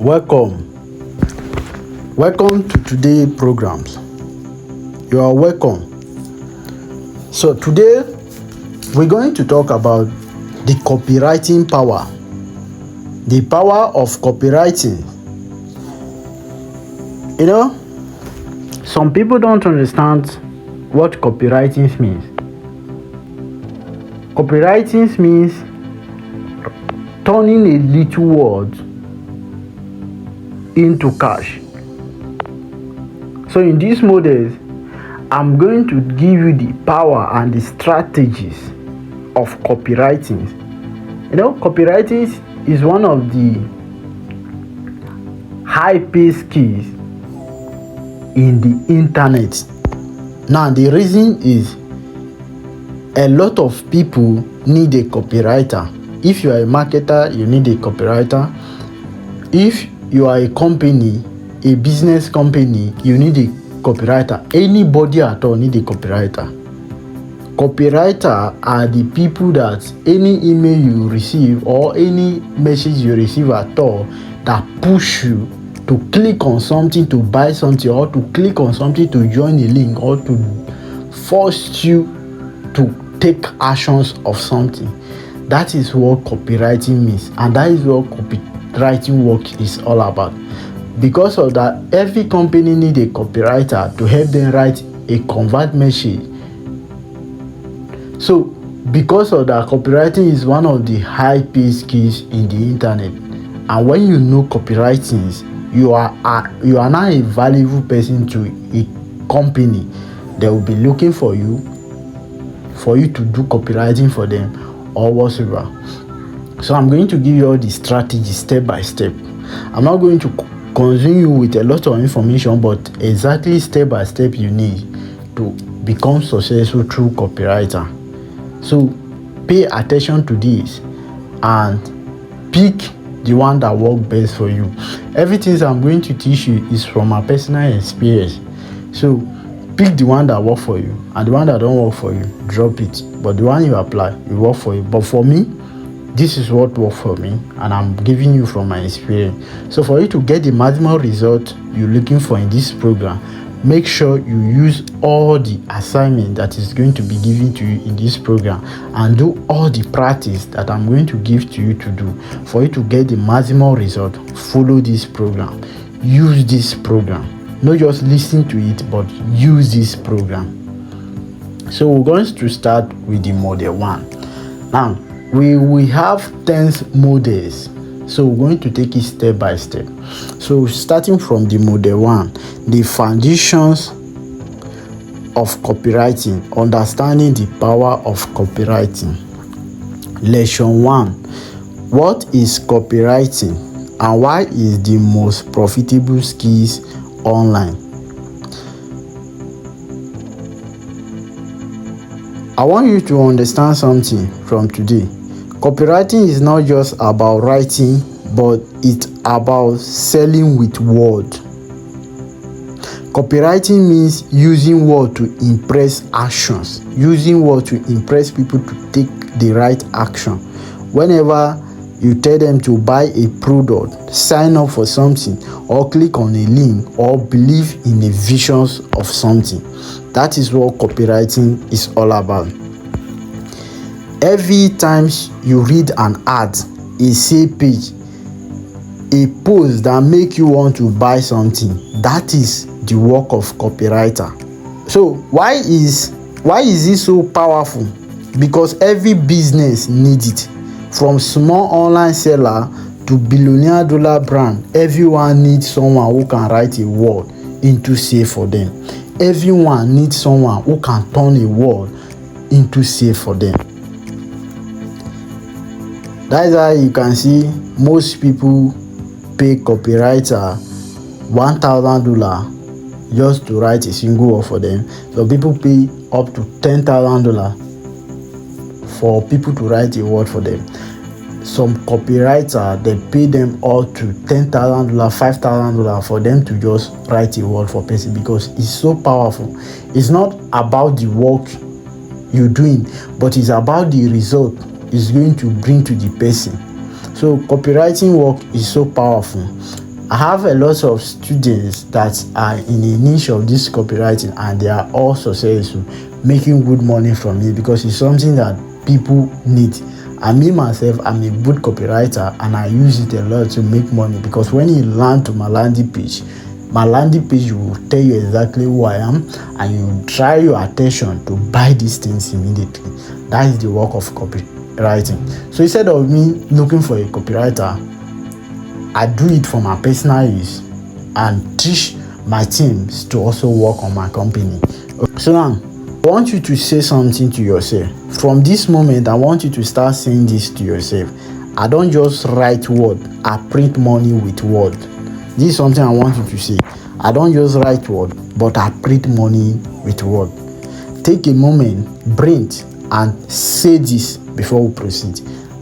Welcome. Welcome to today's programs. You are welcome. So today we're going to talk about the copywriting power. The power of copywriting. Some people don't understand what copywriting means. Copywriting means turning a little word into cash. So in these models, I'm going to give you the power and the strategies of copywriting. Copywriting is one of the high-pay skills in the internet. Now, the reason is a lot of people need a copywriter. If you are a marketer, you need a copywriter. If you are a company, a business company, you need a copywriter. Anybody at all need a copywriter. Copywriter are the people that any email you receive or any message you receive at all that push you to click on something to buy something, or to click on something to join a link, or to force you to take actions of something. That is what copywriting means, and that is what copywriting work is all about. Because of that, every company need a copywriter to help them write a convert message. So because of that, copywriting is one of the high pay skills in the internet. And when you know copywriting, you are now a valuable person to a company. They will be looking for you to do copywriting for them or whatsoever. So I'm going to give you all the strategies step by step. I'm not going to consume you with a lot of information, but exactly step by step you need to become successful through copywriter. So pay attention to this and pick the one that works best for you. Everything I'm going to teach you is from my personal experience. So pick the one that works for you, and the one that don't work for you, drop it. But the one you apply, it work for you. But for me, this is what worked for me, and I'm giving you from my experience. So for you to get the maximum result you're looking for in this program, make sure you use all the assignment that is going to be given to you in this program, and do all the practice that I'm going to give to you to do. For you to get the maximum result, follow this program. Use this program. Not just listen to it, but use this program. So we're going to start with the model 1. Now, we have 10 models, so we're going to take it step by step. So starting from the model 1, the foundations of copywriting, understanding the power of copywriting. Lesson 1: what is copywriting and why is the most profitable skills online? I want you to understand something from today. Copywriting is not just about writing, but it's about selling with words. Copywriting means using words to impress actions, using words to impress people to take the right action. Whenever you tell them to buy a product, sign up for something, or click on a link, or believe in the visions of something, that is what copywriting is all about. Every time you read an ad, a sales page, a post that make you want to buy something, that is the work of copywriter. So why is it so powerful? Because every business needs it. From small online seller to billionaire dollar brand, everyone needs someone who can write a word into sale for them. Everyone needs someone who can turn a word into sale for them. That is why you can see most people pay copywriter $1,000 just to write a single word for them. So people pay up to $10,000 for people to write a word for them. Some copywriter, they pay them up to $10,000, $5,000 for them to just write a word for person, because it's so powerful. It's not about the work you're doing, but it's about the result it's going to bring to the person. So copywriting work is so powerful. I have a lot of students that are in a niche of this copywriting, and they are all successful, making good money from it because it's something that people need. And me myself, I'm a good copywriter, and I use it a lot to make money because when you land to my landing page will tell you exactly who I am, and you try your attention to buy these things immediately. That is the work of copywriting. So instead of me looking for a copywriter, I do it for my personal use and teach my teams to also work on my company. So now, I want you to say something to yourself. From this moment, I want you to start saying this to yourself. I don't just write word, I print money with word. This is something I want you to say. I don't just write word, but I print money with word. Take a moment, breathe, and say this before we proceed.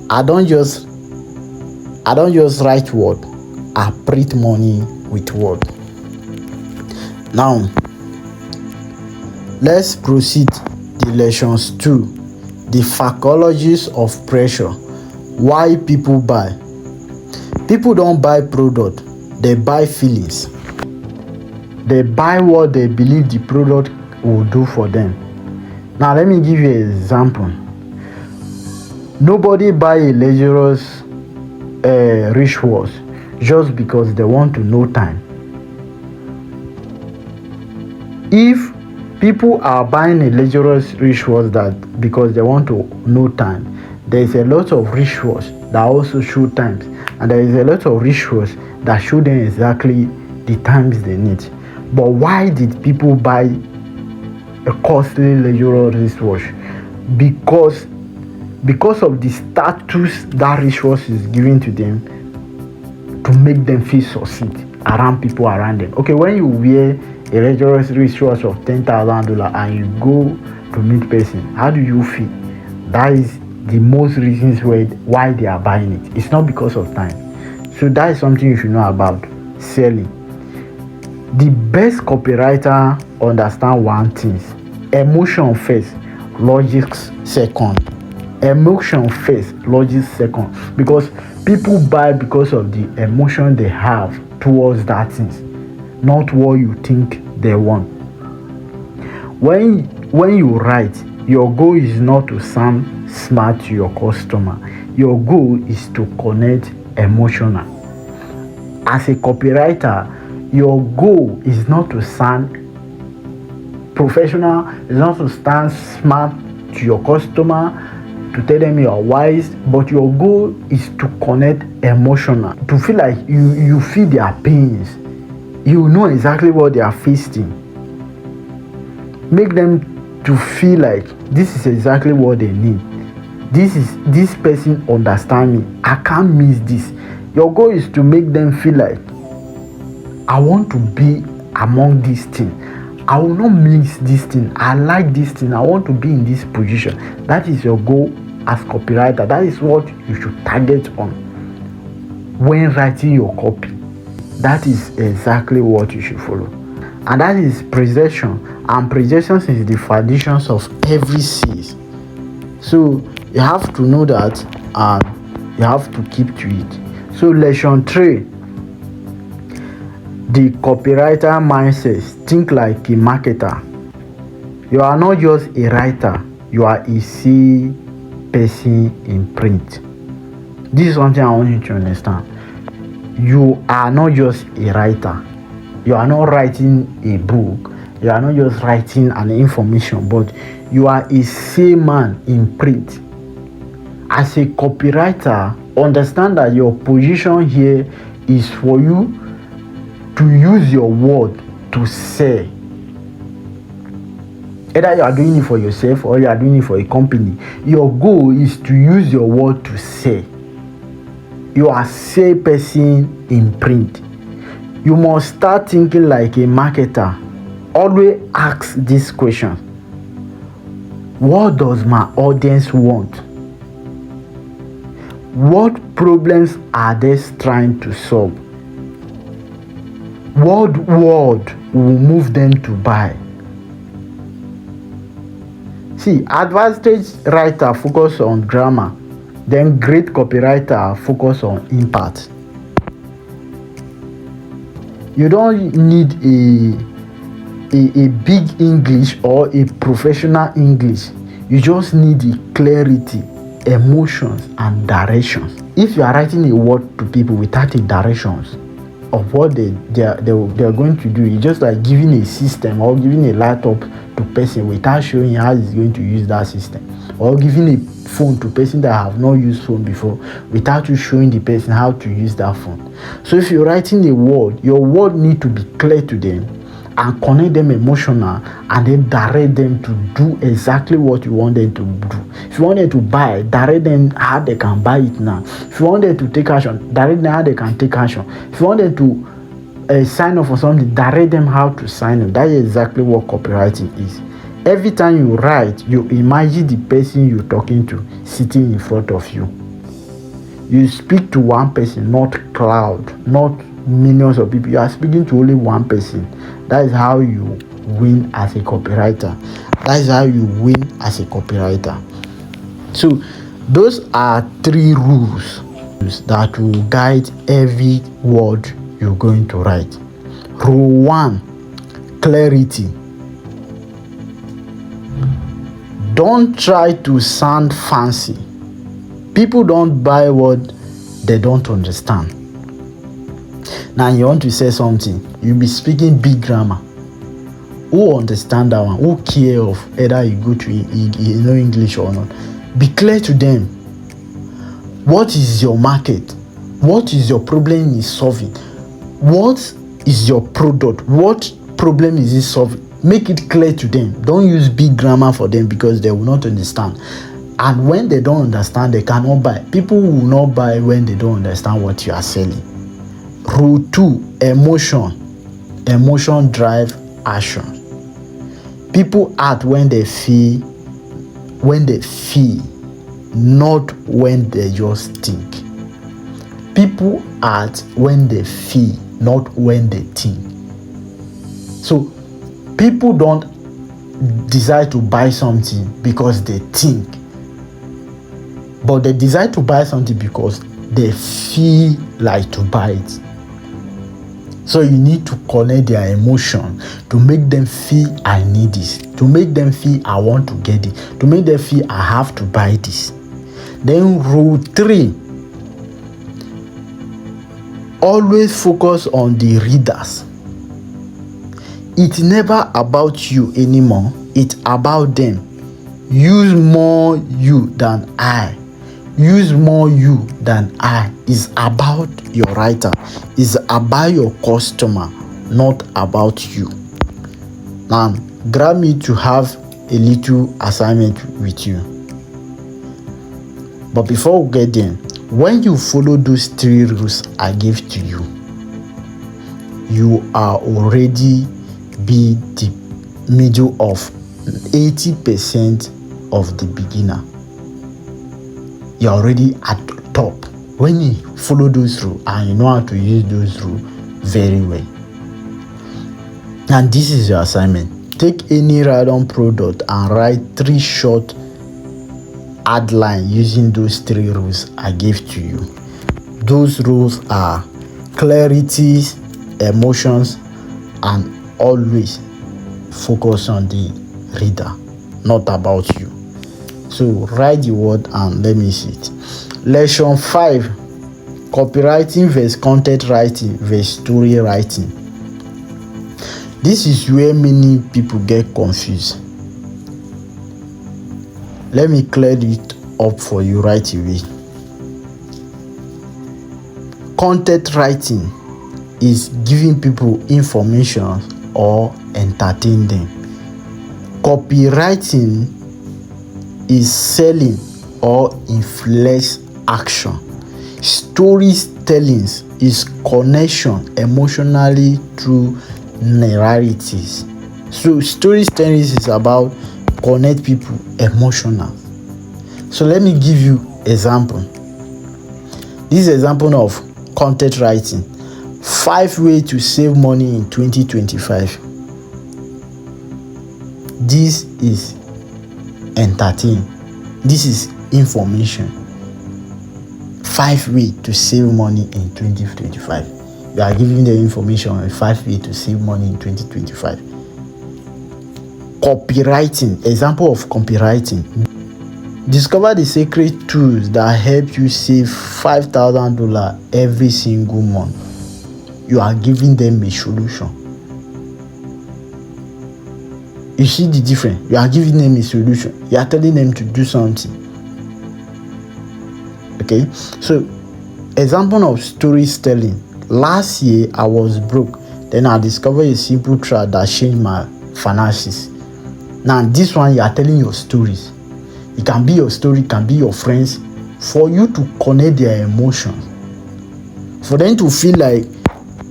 I don't just write word, I print money with word. Now, let's proceed the lessons 2. The psychologies of pressure. Why people buy. People don't buy product, they buy feelings. They buy what they believe the product will do for them. Now let me give you an example. Nobody buy a luxurious wristwatch just because they want to know time. If people are buying a luxurious wristwatch that because they want to know time, there is a lot of wristwatches that also show times, and there is a lot of wristwatches that show them exactly the times they need. But why did people buy a costly luxurious wristwatch? Because of the status that wristwatch is giving to them to make them feel succeed around people around them. Okay, when you wear a luxurious wristwatch of $10,000 and you go to meet person, how do you feel? That is the most reasons why they are buying it. It's not because of time. So that is something you should know about selling. The best copywriter understand one thing: emotion first, logic second. Emotion first, logic second. Because people buy because of the emotion they have towards that thing, not what you think they want. When you write, your goal is not to sound smart to your customer. Your goal is to connect emotional. As a copywriter, your goal is not to sound professional, it's not to sound smart to your customer, to tell them you are wise, but your goal is to connect emotional, to feel like you feel their pains. You know exactly what they are facing. Make them to feel like this is exactly what they need. This person understand me. I can't miss this. Your goal is to make them feel like I want to be among these things. I will not miss this thing. I like this thing. I want to be in this position. That is your goal as copywriter. That is what you should target on when writing your copy. That is exactly what you should follow. And that is precision. And precision is the foundations of every sales. So you have to know that, and you have to keep to it. So lesson 3. The copywriter mindset. Think like a marketer. You are not just a writer, you are a sales person in print. This is something I want you to understand. You are not just a writer. You are not writing a book. You are not just writing an information, but you are a salesman in print. As a copywriter, understand that your position here is for you to use your word to sell. Either you are doing it for yourself or you are doing it for a company. Your goal is to use your word to sell. You are a sales person in print. You must start thinking like a marketer. Always ask this question: what does my audience want? What problems are they trying to solve? What word will move them to buy? See, advanced writer focus on grammar, then great copywriter focus on impact. You don't need a big English or a professional English. You just need the clarity, emotions, and directions. If you are writing a word to people without a directions of what they are going to do, it's just like giving a system or giving a laptop to person without showing how he's going to use that system, or giving a phone to person that have not used phone before without you showing the person how to use that phone. So if you're writing a word, your word need to be clear to them and connect them emotional, and then direct them to do exactly what you want them to do. If you want them to buy, direct them how they can buy it now. If you want them to take action, direct them how they can take action. If you want them to sign up for something, direct them how to sign up. That is exactly what copywriting is. Every time you write, you imagine the person you're talking to sitting in front of you. You speak to one person, not crowd, not millions of people. You are speaking to only one person. That is how you win as a copywriter. That is how you win as a copywriter. So those are 3 rules that will guide every word you're going to write. Rule 1, clarity. Don't try to sound fancy. People don't buy what they don't understand. Now you want to say something, you'll be speaking big grammar. Who understand that one? Who care of either you go to you know English or not? Be clear to them. What is your market? What is your problem is solving? What is your product? What problem is it solving? Make it clear to them. Don't use big grammar for them because they will not understand. And when they don't understand, they cannot buy. People will not buy when they don't understand what you are selling. Rule 2, emotion. Emotion drive action. People act when they feel, not when they just think. People act when they feel, not when they think. So people don't decide to buy something because they think, but they decide to buy something because they feel like to buy it. So you need to connect their emotion to make them feel I need this, to make them feel I want to get it, to make them feel I have to buy this. Then rule 3, always focus on the readers. It's never about you anymore, it's about them. Use more you than I. Use more you than I. Is about your writer. Is about your customer, not about you. Now, grab me to have a little assignment with you. But before we get there, when you follow those 3 rules I gave to you, you are already be the middle of 80% of the beginner. You're already at the top when you follow those rules and you know how to use those rules very well. And this is your assignment. Take any random product and write 3 short ad line using those 3 rules I gave to you. Those rules are clarity, emotions, and always focus on the reader, not about you. So write the word and let me see it. Lesson 5, copywriting versus content writing versus story writing. This is where many people get confused. Let me clear it up for you right away. Content writing is giving people information or entertain them. Copywriting is selling or influence action. Storytelling is connection emotionally through narratives. So storytelling is about connect people emotional. So let me give you example. This is example of content writing. 5 ways to save money in 2025. This is entertain. This is information. 5 ways to save money in 2025. You are giving them information on 5 ways to save money in 2025. Copywriting, example of copywriting. Discover the secret tools that help you save $5,000 every single month. You are giving them a solution. You see the difference? You are giving them a solution. You are telling them to do something. Okay? So, example of storytelling. Last year, I was broke. Then I discovered a simple trick that changed my finances. Now, this one, you are telling your stories. It can be your story, it can be your friends, for you to connect their emotions, for them to feel like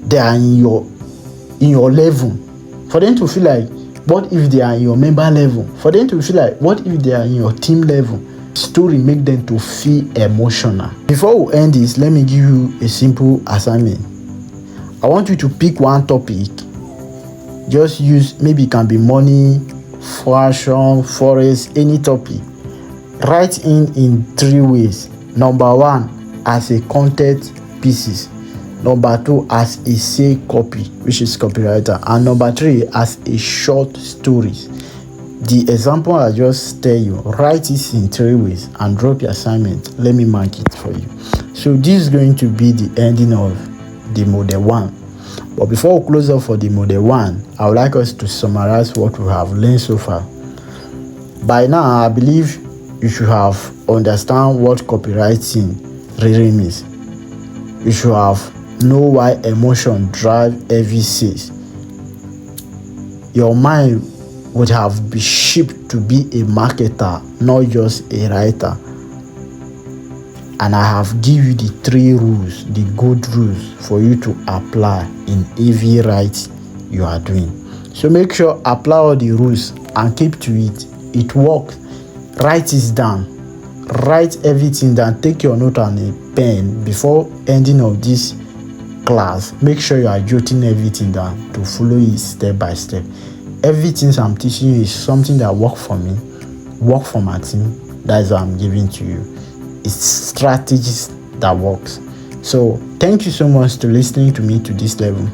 they are in your level, for them to feel like, what if they are in your member level, for them to feel like, what if they are in your team level. Story make them to feel emotional. Before we end this, let me give you a simple assignment. I want you to pick one topic. Just use, maybe it can be money, fashion, forest, any topic. Write in 3 ways. Number 1, as a content pieces. Number 2, as a say copy, which is copywriter. And number 3, as a short stories. The example I just tell you, write it in 3 ways and drop your assignment. Let me mark it for you. So this is going to be the ending of the model 1. But before we close up for the model 1, I would like us to summarize what we have learned so far. By now, I believe you should have understand what copywriting really means. You should have know why emotion drive every sales. Your mind would have been shaped to be a marketer, not just a writer. And I have give you the 3 rules, the good rules for you to apply in every write you are doing. So make sure apply all the rules and keep to it. It works. Write it down. Write everything down. Take your note and a pen before ending of this class. Make sure you are jotting everything down to follow it step by step. Everything I'm teaching you is something that work for me, work for my team. That is what I'm giving to you. It's strategies that works. So thank you so much to listening to me to this level,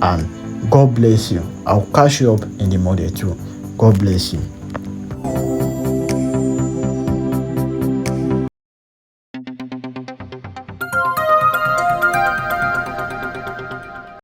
and God bless you. I'll catch you up in the model 2. God bless you.